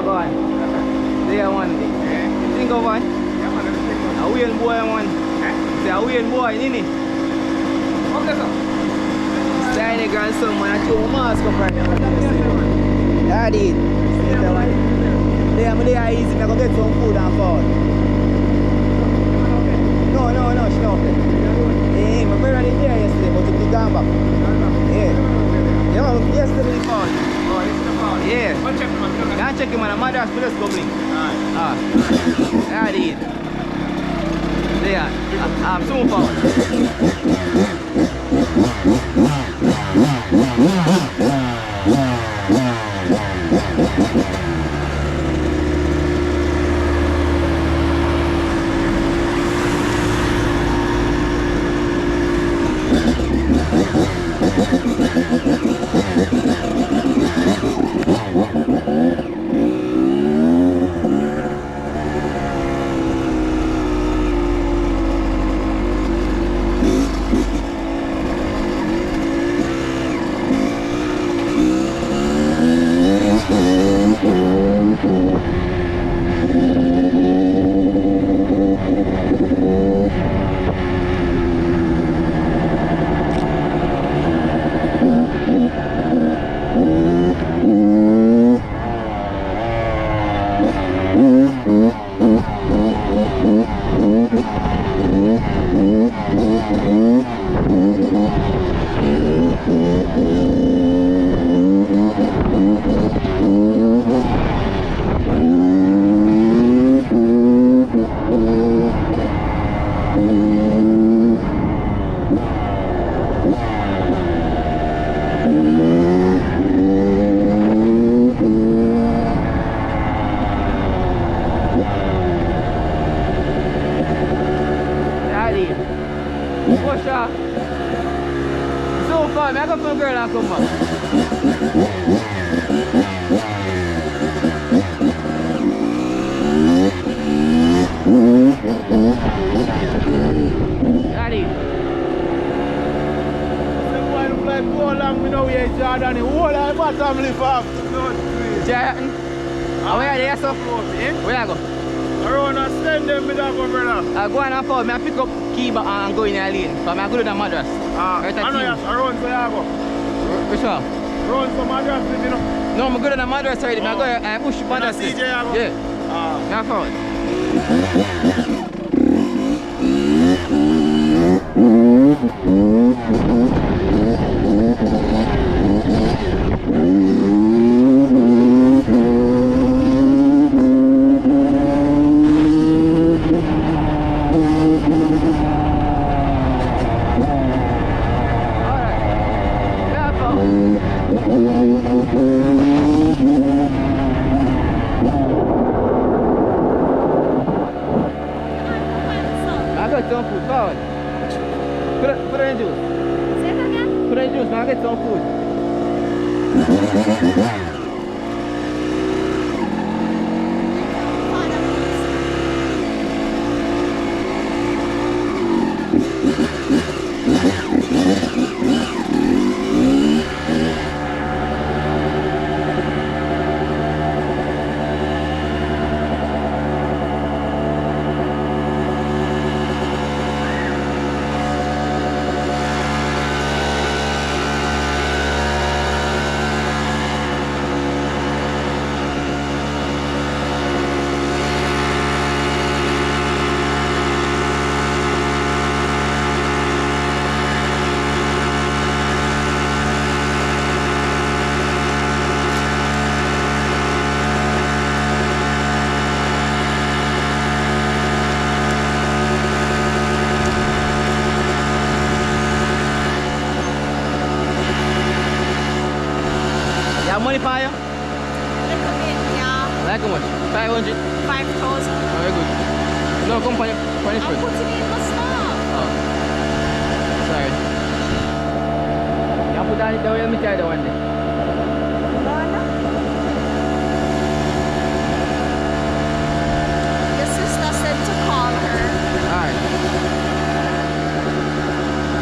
go on. There one. You think of one? Yeah, man, everything. A wheel boy one. Say a wheel boy, innit? Okay, sir. Tiny grandson, man, I threw my mask up right now. I did. They are easy, I go get some food and fall. No, she not okay. Hey, my parents didn't there yesterday, but he gone back. Yeah. Yeah, yesterday he called. Oh, this is the phone. Yeah. Go check him, man. Can't check him, man. My dad's still gobbling. Alright. I did. There. I'm soon found. So far, I got some girl and come back. Daddy. The boy fly go along, we know we are Jordan. The whole of my family farm. Jordan. Where are they, so? Where I go? Around and send them with that one, brother. I go on and forward. I pick up key back and go in the lane. So I go to the madras. I know yes, around so you go. Which one? Around some madras, you know. No, I'm go to the madras already. I go and push madras. CJ, I go. Yeah. I found. Some food, forward. Put in juice. Say it again? Put in juice, now get some food. Money for you? Little bit, yeah. Like how much? 500? 5,000. Very good. No, come for your I'm punishment. putting in the stuff. Oh. Sorry. You put on it the way I try the one day. Your sister said to call her. Alright.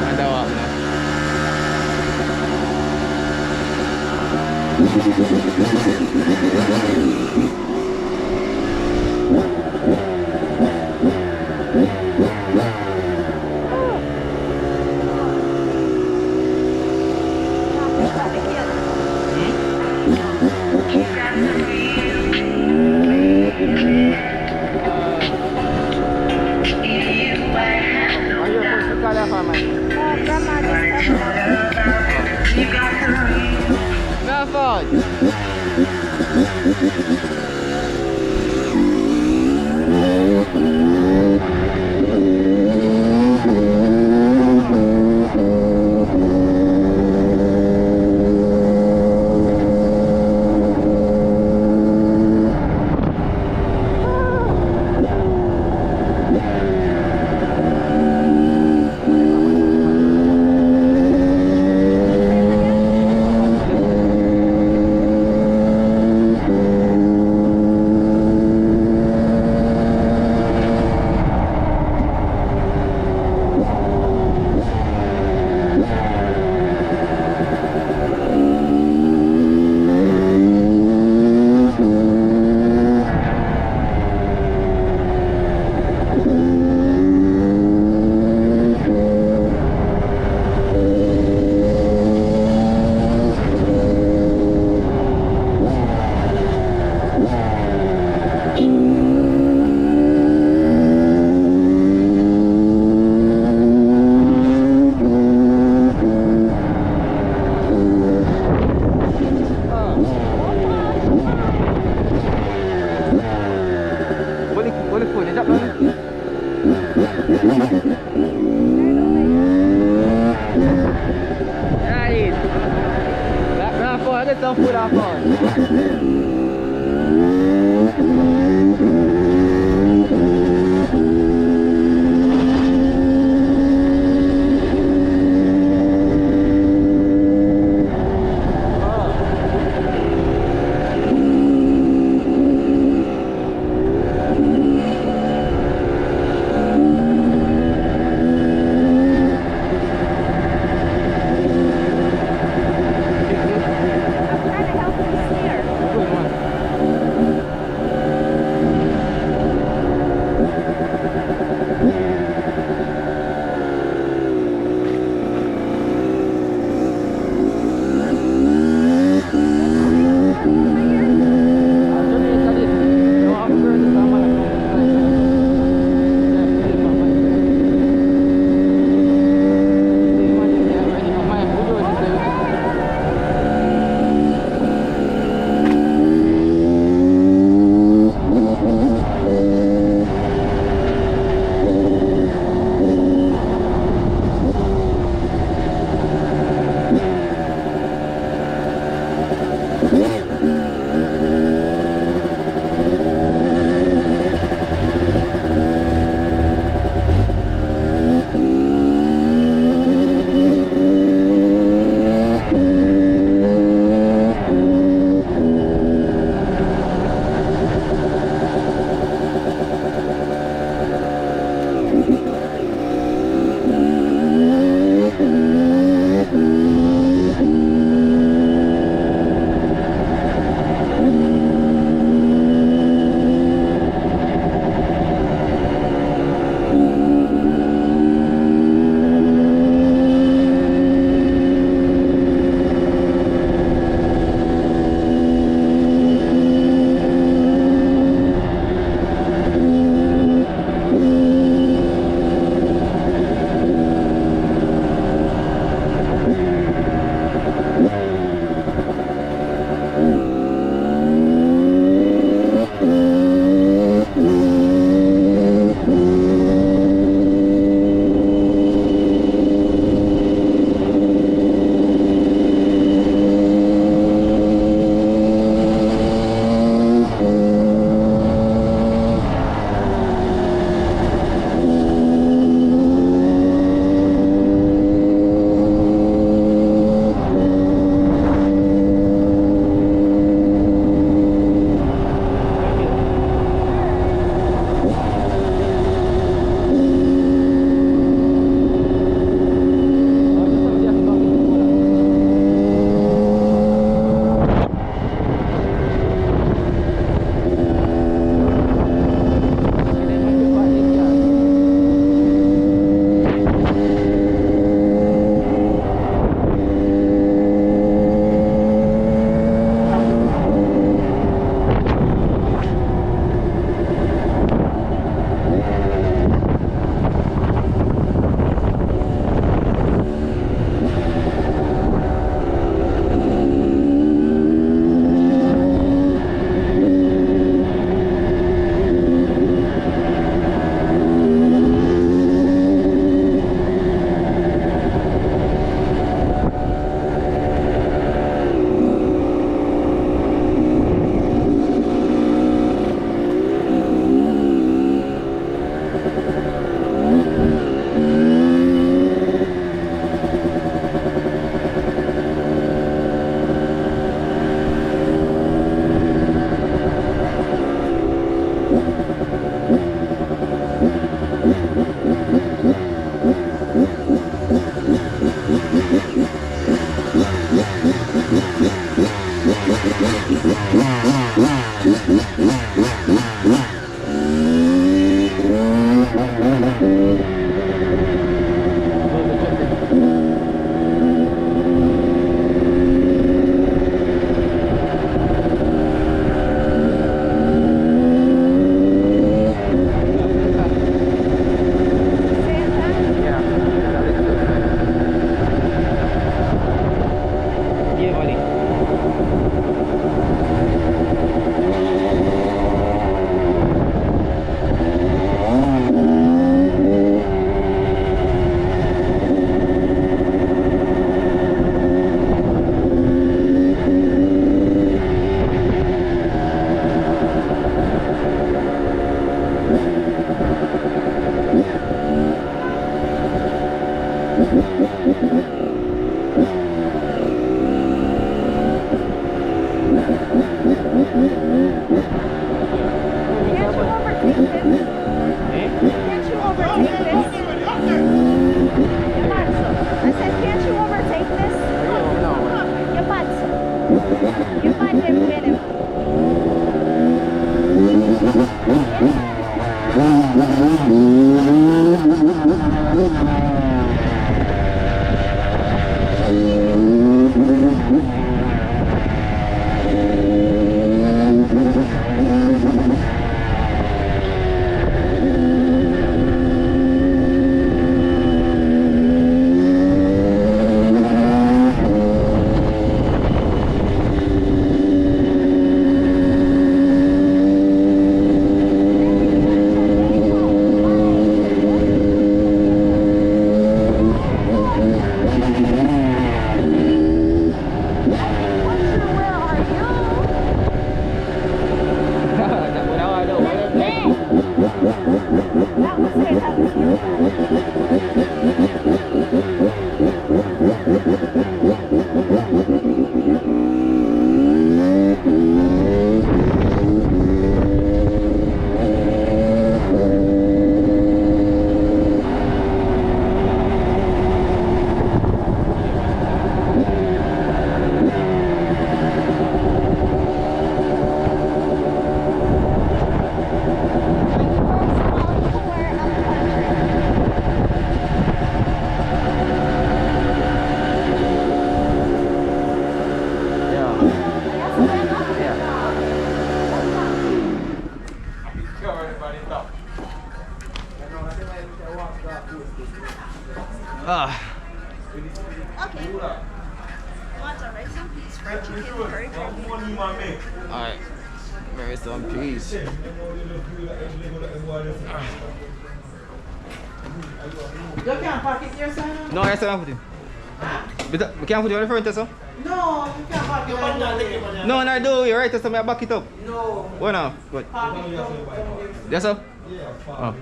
And that was now. Okay. Want a rice and peas, fried chicken, curry gravy. Alright. Very some peas. You can't pack it yourself? No, I still put it. We can't put it on the front, so? No, you can't pack it. No, I do. You're right, so I back it up. No. What now? Good. Pack it up. Yes, sir? Oh.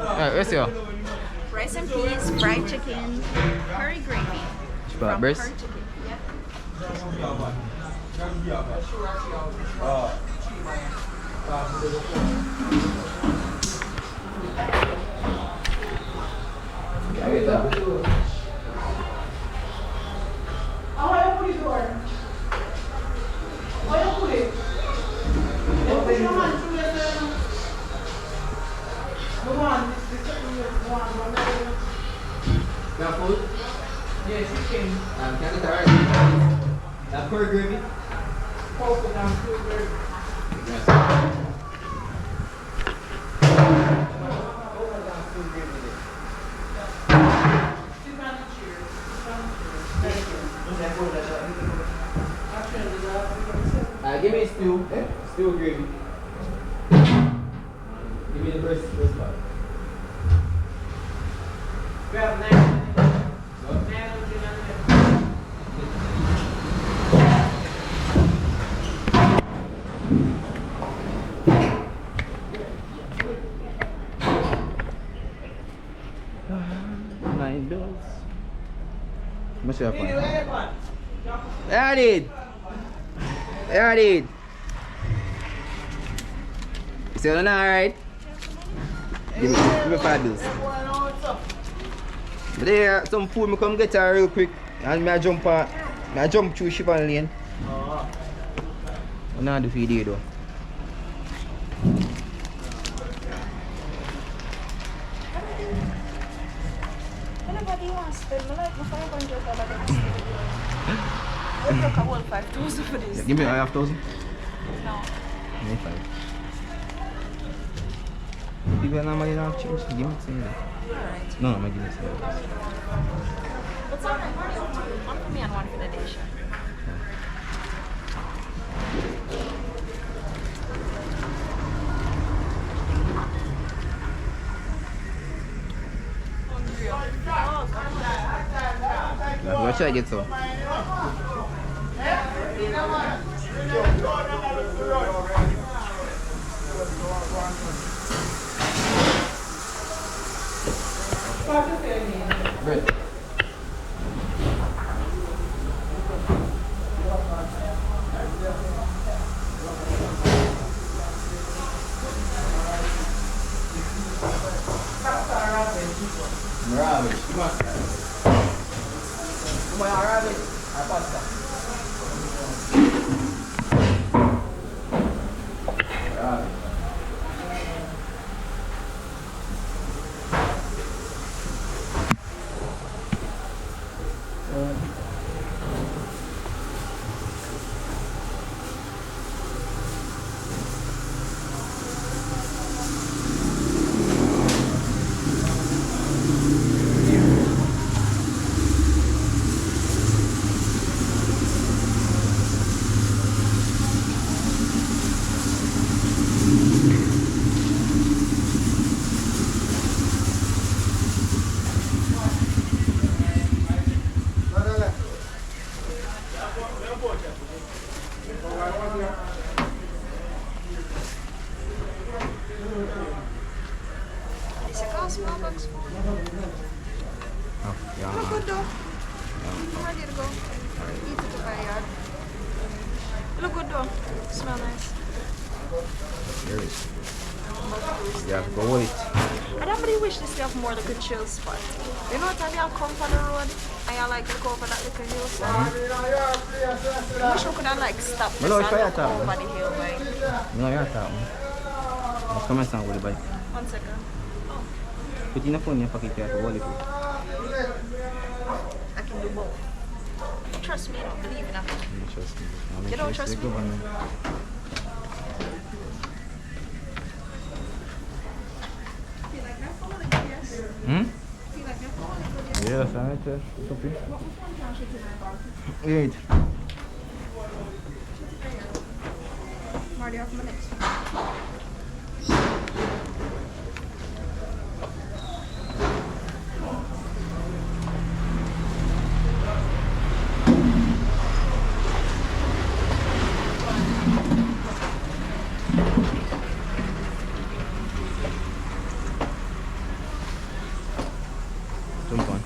Alright, where's your? Rice and peas, fried chicken, curry gravy. From Burst? curry chicken. Yep. How you put it door? How you put it? Put your hand through your Come on, Got food? yes, you can. Can I get the right? Curry gravy? Poke it down through there. Give me stew. Stew gravy. Give me the first part. Grab that. $9. Much you have fun? Yeah, I did. Yeah, I did. You still not alright? Give me $5. But there some food me come get her real quick and I jump through Shivan Lane. I'm not do video though. Anybody wants to spend me like $500 We'll take a whole 5,000 for this. Give me a half thousand. No. Give me 5. People are not money not change. Give me 10. Alright. No, I'm gonna give you 7. What's on one for me and one for the day shift. What should I get some? Bread. Is it called small box? Oh, yeah. Look good though. I'm ready to go. Eat it to my yard. Look good though. Smell nice. There it is. Yeah, go hold it. I don't really wish this to have more like a chill spot. You know what time you come on the road and you like to go over that little hillside? I wish we could have like stopped No, this it's and fire look top. over the hill like. No, you're top. Let's come and stand with the bike. 1 second. Put in the phone in your pocket here to hold it. I can do both. Trust me, I don't believe in that. You trust me. You don't trust me? Hmm? Yes, I need to. Copy. Wait. I'm already off my next. Jump on.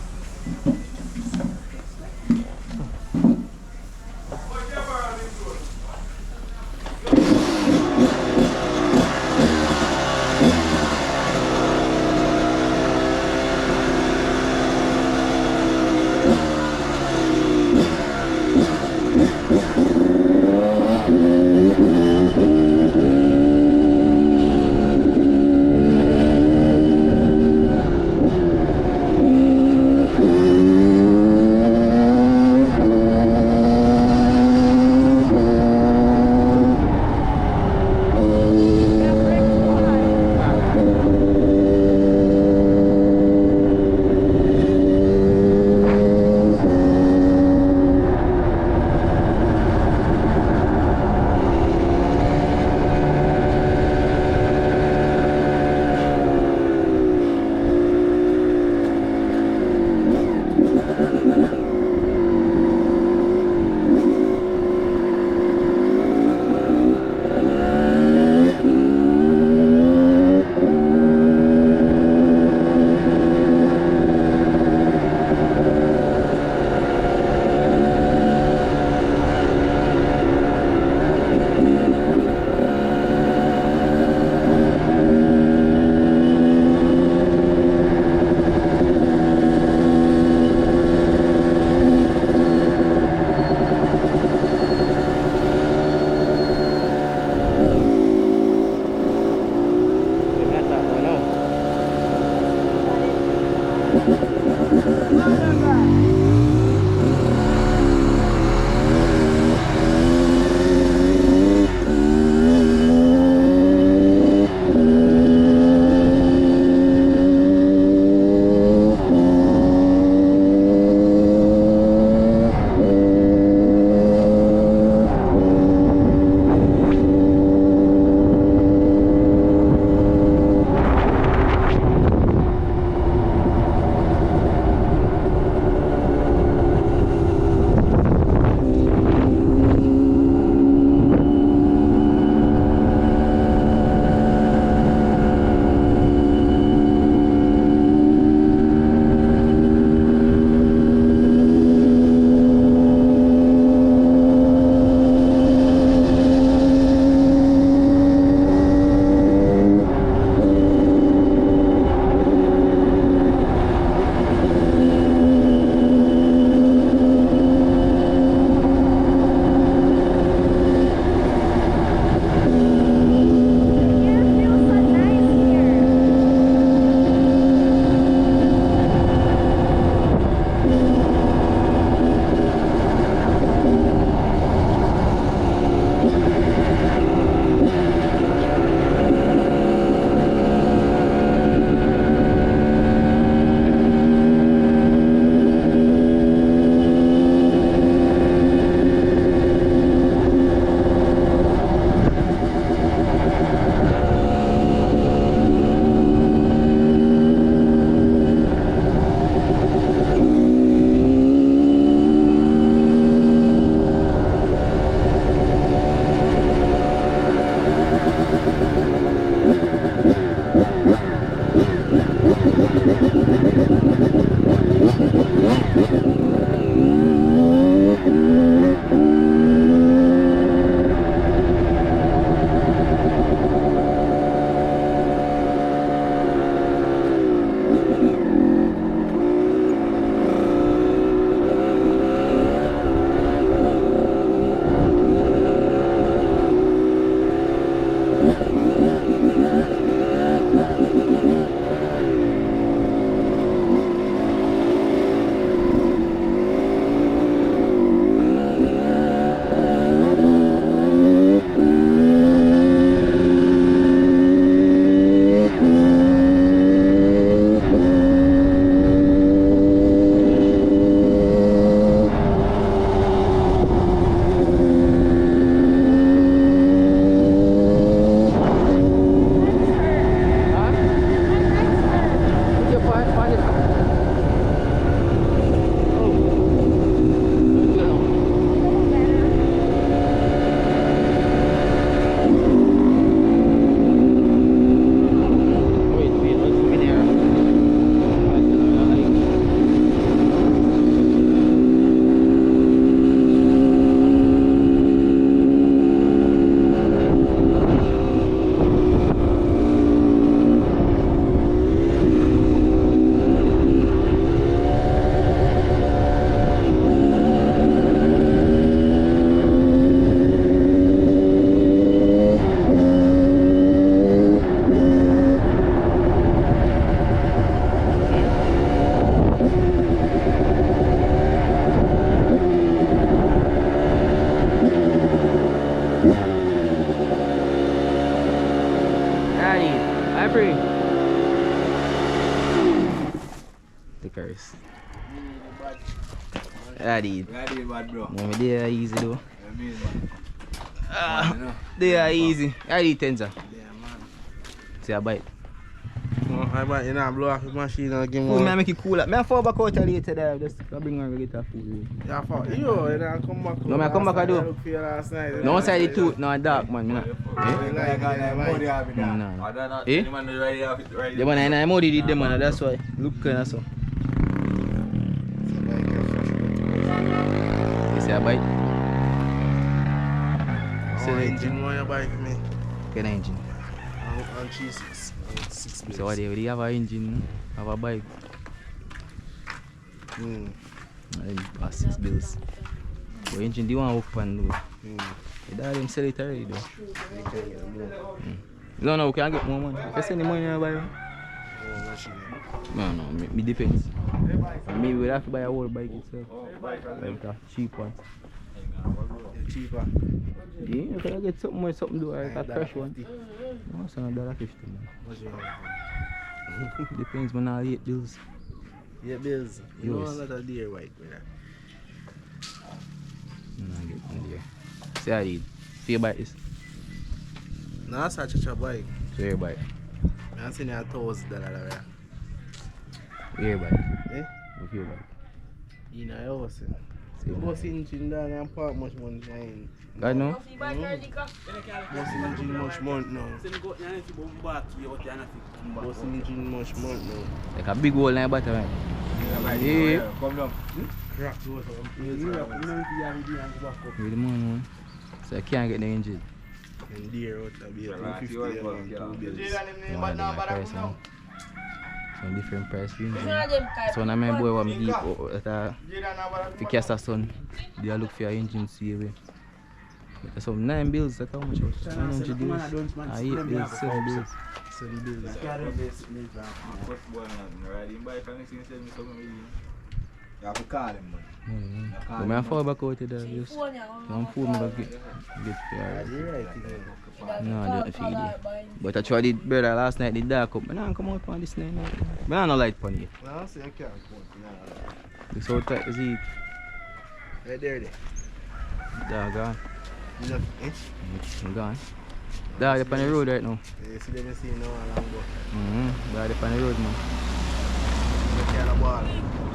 free. The curse. I did. Bad, bro. No, they are easy though. I mean, man. They are easy. I did tenser. Yeah, man. See a bite. No, I bet you know, blow off the machine and give me Cool, man, make it cool. I fall back out later there. Just bring her and get her food. Yeah, fuck. Yo, you know, come back. No, man, come back, I do. Look for you last night. No side the tooth, no dark man. Eh? Eh? The man I know did them man, that's why. Look kind of so. You see a bite? Oh, engine, why you buy for me? Get an engine. On cheese. 6 So what do you have an engine? Have a bike? Mm. And pass 6 bills. The engine do you want to work on though? You don't them sell it already though. No, we can get more money. If you send the money, you buy it. No, me depends. Maybe we'll have to buy a whole bike itself. Like a cheap one. Cheaper. Yeah, you can get something do like a fresh one. No, it's $1.50 man. Depends on all 8 bills. Yeah, bills. You know Yes. a lot of deer white, brother. No, I get one there. See how I did. Fear bite this. No, that's such a bike. So here bite. I'm seeing $1,000 there. Here bite. Eh? With here bite. You know, I was saying. See Bus engine down and park much money behind. God no? Bus engine much money now. Bus engine much money now. Like a big hole in the bottom. Right? Yeah. Come down. Crack those With the money man. So I can't get the engine. and deer out of here. 250 and 2 bills. No, I do my price man. Some different price for engine. So when I my boy want me deep at the cast of sun, they look for your engine see away. But some 9 bills, that's how much? 900 bills. 8 bills, 7 bills. 7 bills. You have to call him, man. But I fall back out there, just some food me get fair. You're right, No, I don't feed it. But I tried it brother last night, the dark up. I don't come out on this night. I don't light on it. no, see, I can't count. This how tight is it? Right there. Dog gone. Enough, eh? I'm gone. Dog up on the road right now. You see them see now along but Dog up on the road man. you can't have ball.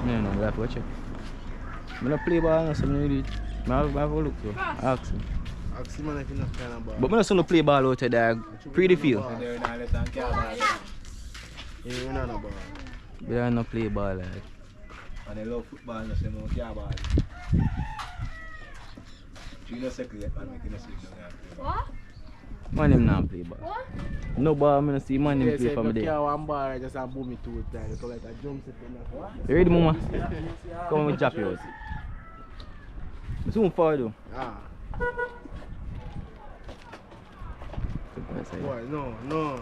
No, we have to go check. I don't play ball, so I really I have a look though. Ask him. Ask him if you not kind of ball. But I don't see no play ball out there, pretty field. Yeah, we're not a ball. They don't no play ball like. And they love football, and they say no care ball. You know second yet, man, making a switch now. What? Man, him not play ball. What? No ball, I don't see man him Yeah, play say from if you there. can't one ball, I just have boom it 2 times. So like a jump set in that. You ready, mama? Come on, we chop you out. I'm soon forward though. Ah, boy, no.